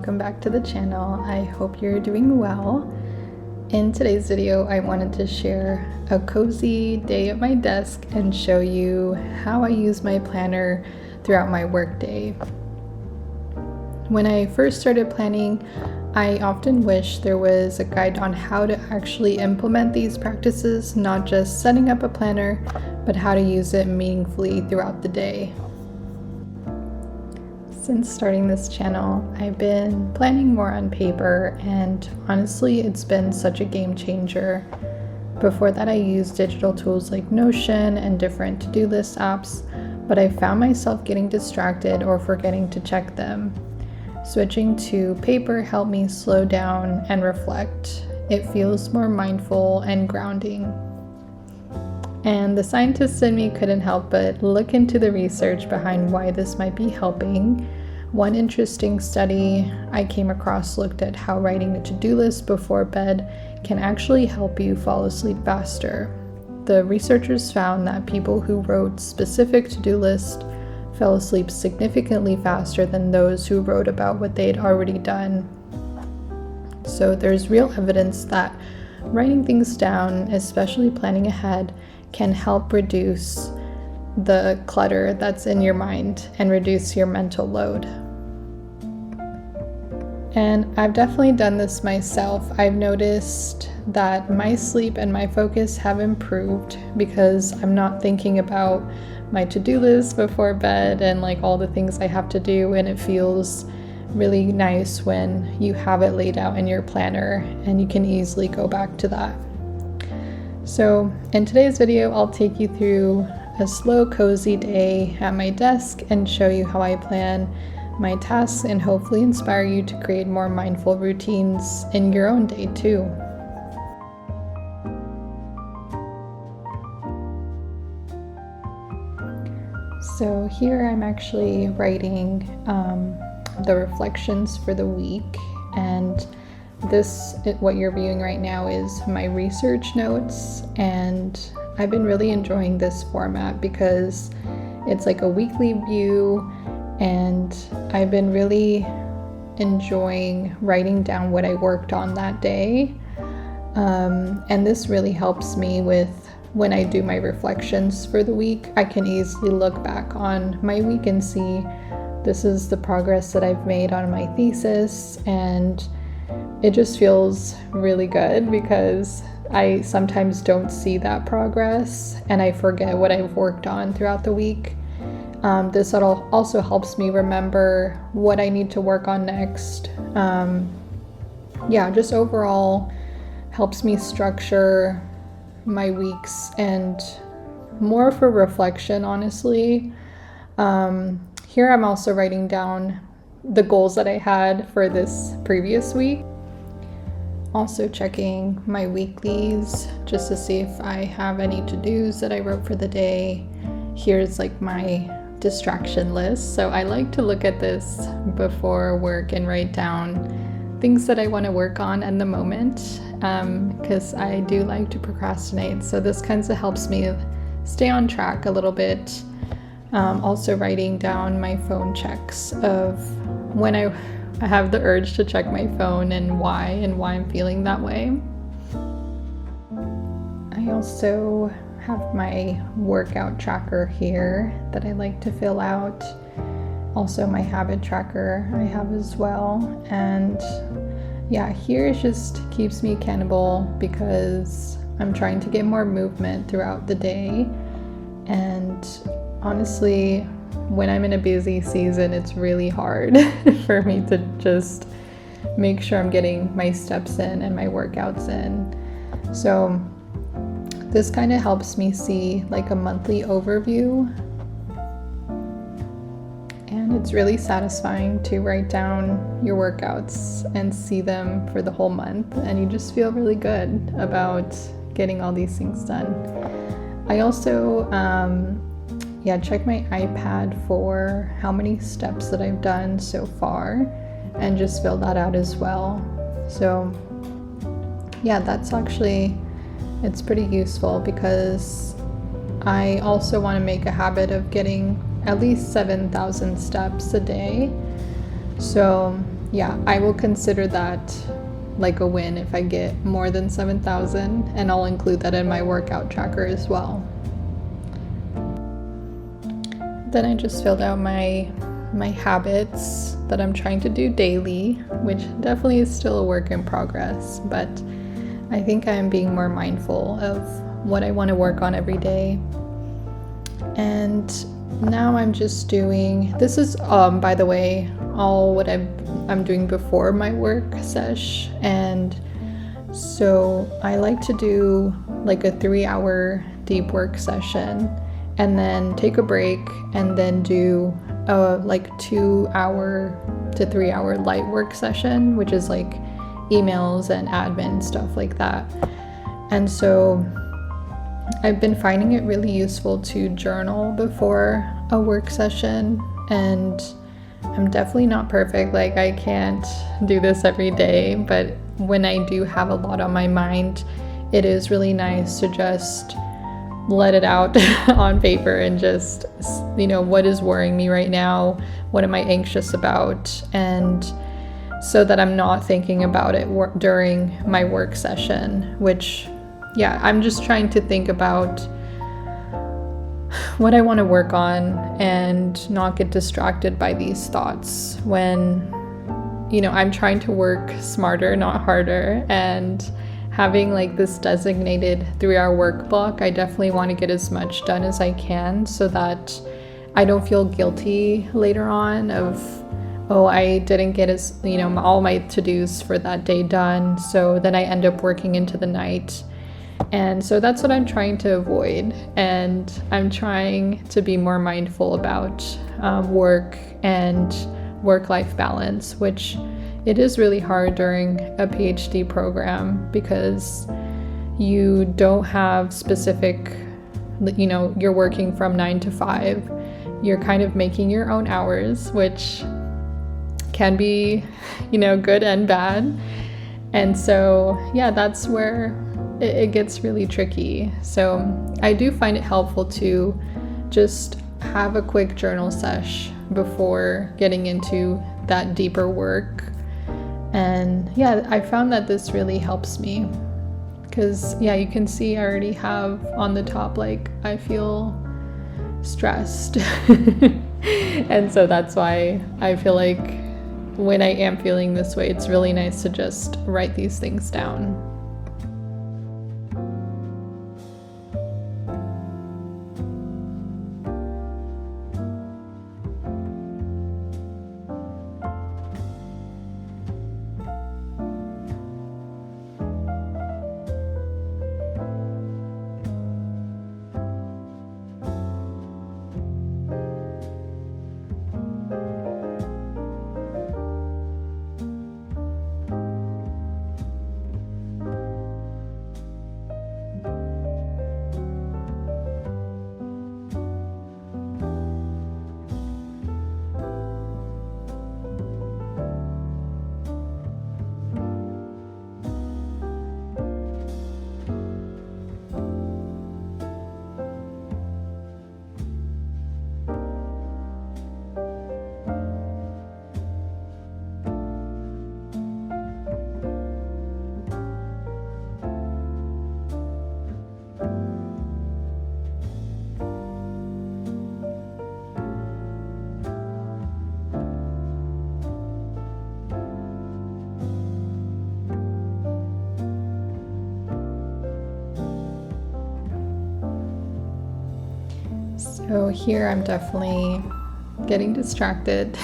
welcome back to the channel. I hope you're doing well. In today's video, I wanted to share a cozy day at my desk and show you how I use my planner throughout my workday. When I first started planning, I often wish there was a guide on how to actually implement these practices, not just setting up a planner, but how to use it meaningfully throughout the day. Since starting this channel, I've been planning more on paper, and honestly, it's been such a game changer. Before that, I used digital tools like Notion and different to-do list apps, but I found myself getting distracted or forgetting to check them. Switching to paper helped me slow down and reflect. It feels more mindful and grounding. And the scientist in me couldn't help but look into the research behind why this might be helping. One interesting study I came across looked at how writing a to-do list before bed can actually help you fall asleep faster. The researchers found that people who wrote specific to-do lists fell asleep significantly faster than those who wrote about what they'd already done. So there's real evidence that writing things down, especially planning ahead, can help reduce the clutter that's in your mind and reduce your mental load. And I've definitely done this myself. I've noticed that my sleep and my focus have improved because I'm not thinking about my to-do list before bed and like all the things I have to do, and it feels really nice when you have it laid out in your planner and you can easily go back to that. So in today's video, I'll take you through a slow, cozy day at my desk and show you how I plan my tasks and hopefully inspire you to create more mindful routines in your own day too. So here I'm actually writing the reflections for the week, and what you're viewing right now is my research notes, and I've been really enjoying this format because it's like a weekly view, and I've been really enjoying writing down what I worked on that day, and this really helps me with when I do my reflections for the week. I can easily look back on my week and see this is the progress that I've made on my thesis, and it just feels really good because I sometimes don't see that progress and I forget what I've worked on throughout the week. This also helps me remember what I need to work on next. Just overall helps me structure my weeks and more for reflection, honestly. Here I'm also writing down the goals that I had for this previous week. Also checking my weeklies just to see if I have any to-dos that I wrote for the day. Here's like my distraction list. So I like to look at this before work and write down things that I want to work on at the moment, because I do like to procrastinate. So this kind of helps me stay on track a little bit. Also writing down my phone checks of when I have the urge to check my phone and why I'm feeling that way. I also have my workout tracker here that I like to fill out. Also my habit tracker I have as well. And here it just keeps me accountable because I'm trying to get more movement throughout the day. And honestly, when I'm in a busy season, it's really hard for me to just make sure I'm getting my steps in and my workouts in. So this kind of helps me see like a monthly overview. And it's really satisfying to write down your workouts and see them for the whole month. And you just feel really good about getting all these things done. I also check my iPad for how many steps that I've done so far and just fill that out as well. So that's actually, it's pretty useful because I also want to make a habit of getting at least 7,000 steps a day. So yeah, I will consider that like a win if I get more than 7,000, and I'll include that in my workout tracker as well. Then I just filled out my habits that I'm trying to do daily, which definitely is still a work in progress, but I think I'm being more mindful of what I want to work on every day. And now I'm just doing, this is by the way, all what I'm doing before my work sesh. And so I like to do like a 3-hour deep work session and then take a break and then do a like 2-hour to 3-hour light work session, which is like emails and admin stuff like that. And so I've been finding it really useful to journal before a work session, and I'm definitely not perfect. Like, I can't do this every day, but when I do have a lot on my mind, it is really nice to just let it out on paper and just, what is worrying me right now? What am I anxious about? And so that I'm not thinking about it during my work session, which, I'm just trying to think about what I want to work on and not get distracted by these thoughts when, I'm trying to work smarter, not harder. And having like this designated 3-hour work block, I definitely want to get as much done as I can so that I don't feel guilty later on of, I didn't get all my to-dos for that day done. So then I end up working into the night. And so that's what I'm trying to avoid. And I'm trying to be more mindful about work and work-life balance, which it is really hard during a PhD program because you don't have specific, you're working from 9 to 5. You're kind of making your own hours, which can be, good and bad. And so, that's where it gets really tricky. So I do find it helpful to just have a quick journal sesh before getting into that deeper work. And I found that this really helps me because you can see I already have on the top, like, I feel stressed. And so that's why I feel like when I am feeling this way, it's really nice to just write these things down. So here I'm definitely getting distracted.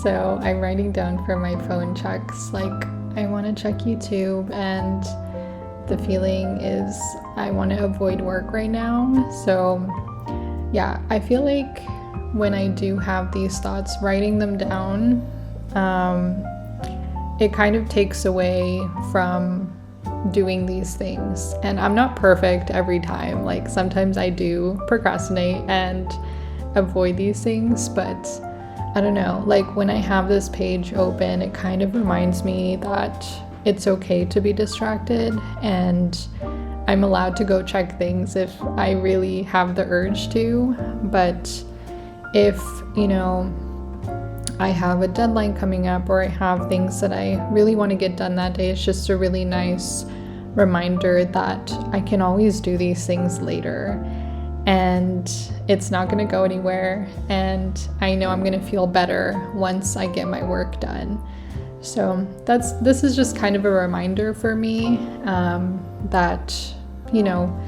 So I'm writing down for my phone checks, like I want to check YouTube, and the feeling is I want to avoid work right now. So I feel like when I do have these thoughts, writing them down, it kind of takes away from doing these things. And I'm not perfect every time. Like, sometimes I do procrastinate and avoid these things, but I don't know, like when I have this page open, it kind of reminds me that it's okay to be distracted and I'm allowed to go check things if I really have the urge to. But if I have a deadline coming up or I have things that I really want to get done that day, it's just a really nice reminder that I can always do these things later and it's not going to go anywhere, and I know I'm going to feel better once I get my work done. So this is just kind of a reminder for me that, you know,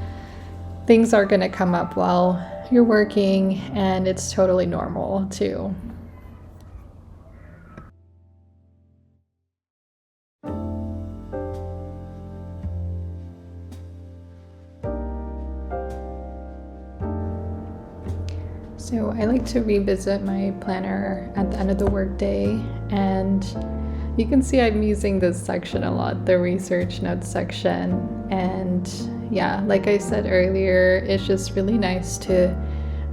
things are going to come up while you're working, and it's totally normal too. So I like to revisit my planner at the end of the workday, and you can see I'm using this section a lot, the research notes section. And yeah, like I said earlier, it's just really nice to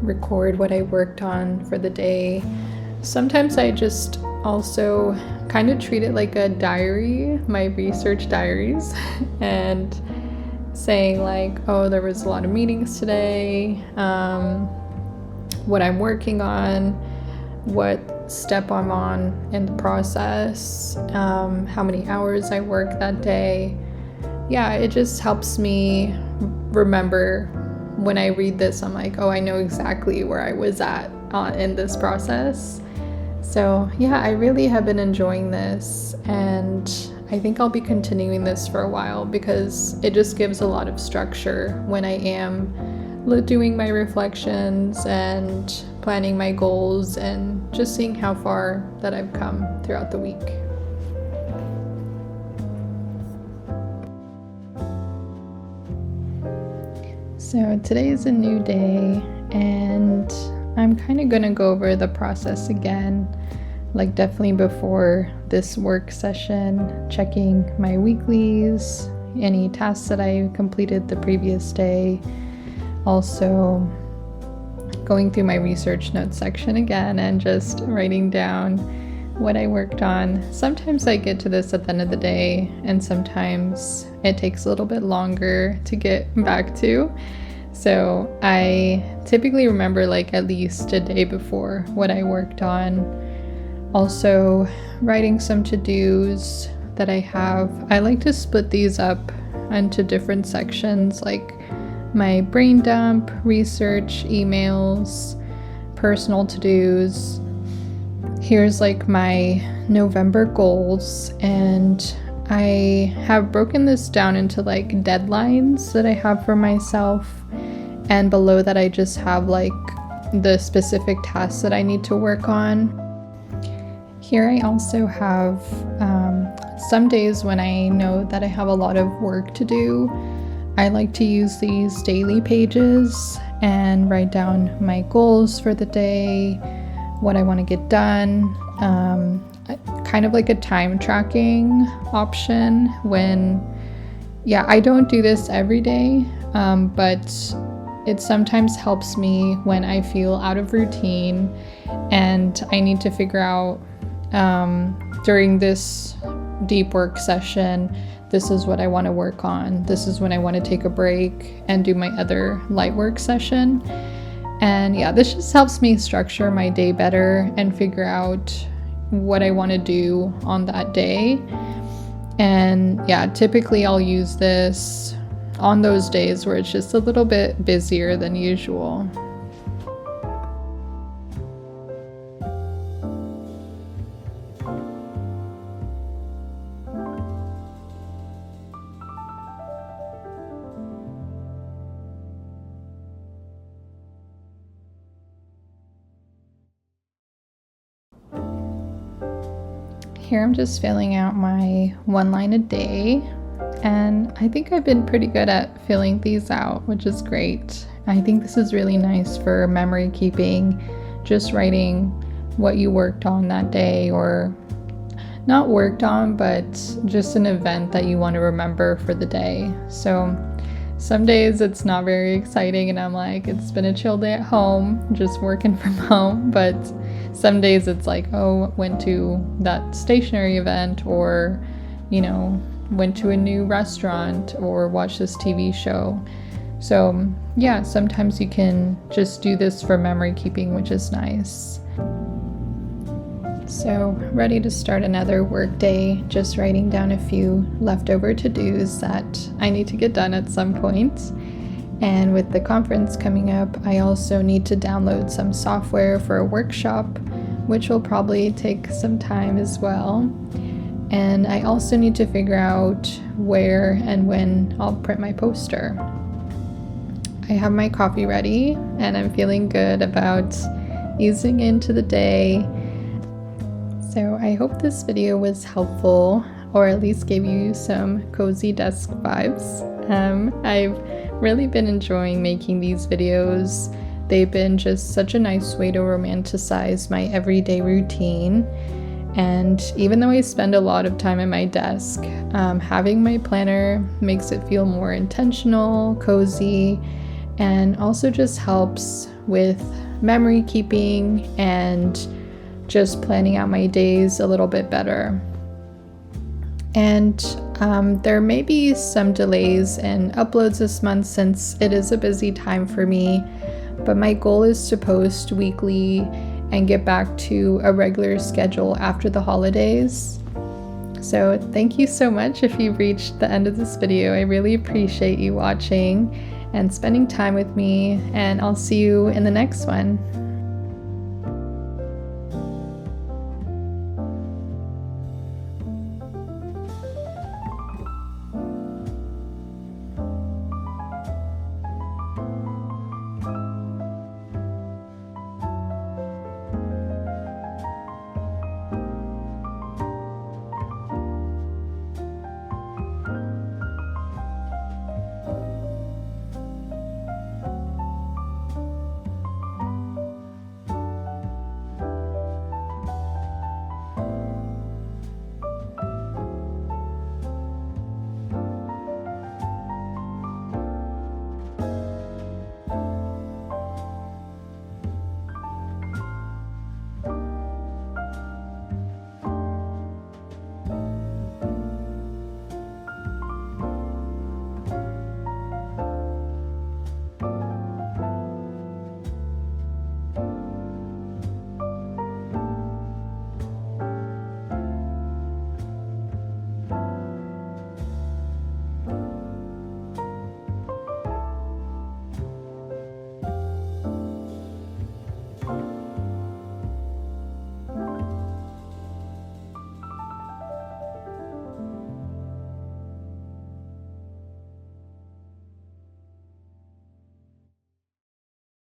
record what I worked on for the day. Sometimes I just also kind of treat it like a diary, my research diaries, and saying like, oh, there was a lot of meetings today, what I'm working on, what step I'm on in the process, how many hours I work that day. Yeah, it just helps me remember when I read this. I'm like, oh, I know exactly where I was at in this process. So yeah, I really have been enjoying this, and I think I'll be continuing this for a while because it just gives a lot of structure when I am doing my reflections and planning my goals and just seeing how far that I've come throughout the week. So today is a new day, and I'm kind of going to go over the process again, like definitely before this work session, checking my weeklies, any tasks that I completed the previous day. Also going through my research notes section again and just writing down what I worked on. Sometimes I get to this at the end of the day, and sometimes it takes a little bit longer to get back to. So I typically remember like at least a day before what I worked on. Also writing some to-dos that I have. I like to split these up into different sections, like my brain dump, research, emails, personal to-dos. Here's like my November goals, and I have broken this down into like deadlines that I have for myself, and below that I just have like the specific tasks that I need to work on. Here I also have some days when I know that I have a lot of work to do. I like to use these daily pages and write down my goals for the day, what I want to get done, kind of like a time tracking option when, yeah, I don't do this every day, but it sometimes helps me when I feel out of routine and I need to figure out during this deep work session, this is what I want to work on. This is when I want to take a break and do my other light work session. And yeah, this just helps me structure my day better and figure out what I want to do on that day. And yeah, typically I'll use this on those days where it's just a little bit busier than usual. Here I'm just filling out my one line a day, and I think I've been pretty good at filling these out, which is great. I think this is really nice for memory keeping, just writing what you worked on that day, or not worked on, but just an event that you want to remember for the day. So some days it's not very exciting and I'm like, it's been a chill day at home, just working from home. But some days it's like, oh, went to that stationery event, or, you know, went to a new restaurant, or watched this TV show. So yeah, sometimes you can just do this for memory keeping, which is nice. So, ready to start another work day, just writing down a few leftover to-dos that I need to get done at some point. And with the conference coming up, I also need to download some software for a workshop, which will probably take some time as well. And I also need to figure out where and when I'll print my poster. I have my coffee ready and I'm feeling good about easing into the day. So I hope this video was helpful, or at least gave you some cozy desk vibes. I've really been enjoying making these videos. They've been just such a nice way to romanticize my everyday routine. And even though I spend a lot of time at my desk, having my planner makes it feel more intentional, cozy, and also just helps with memory keeping and just planning out my days a little bit better. And there may be some delays in uploads this month since it is a busy time for me, but my goal is to post weekly and get back to a regular schedule after the holidays. So thank you so much if you've reached the end of this video. I really appreciate you watching and spending time with me, and I'll see you in the next one.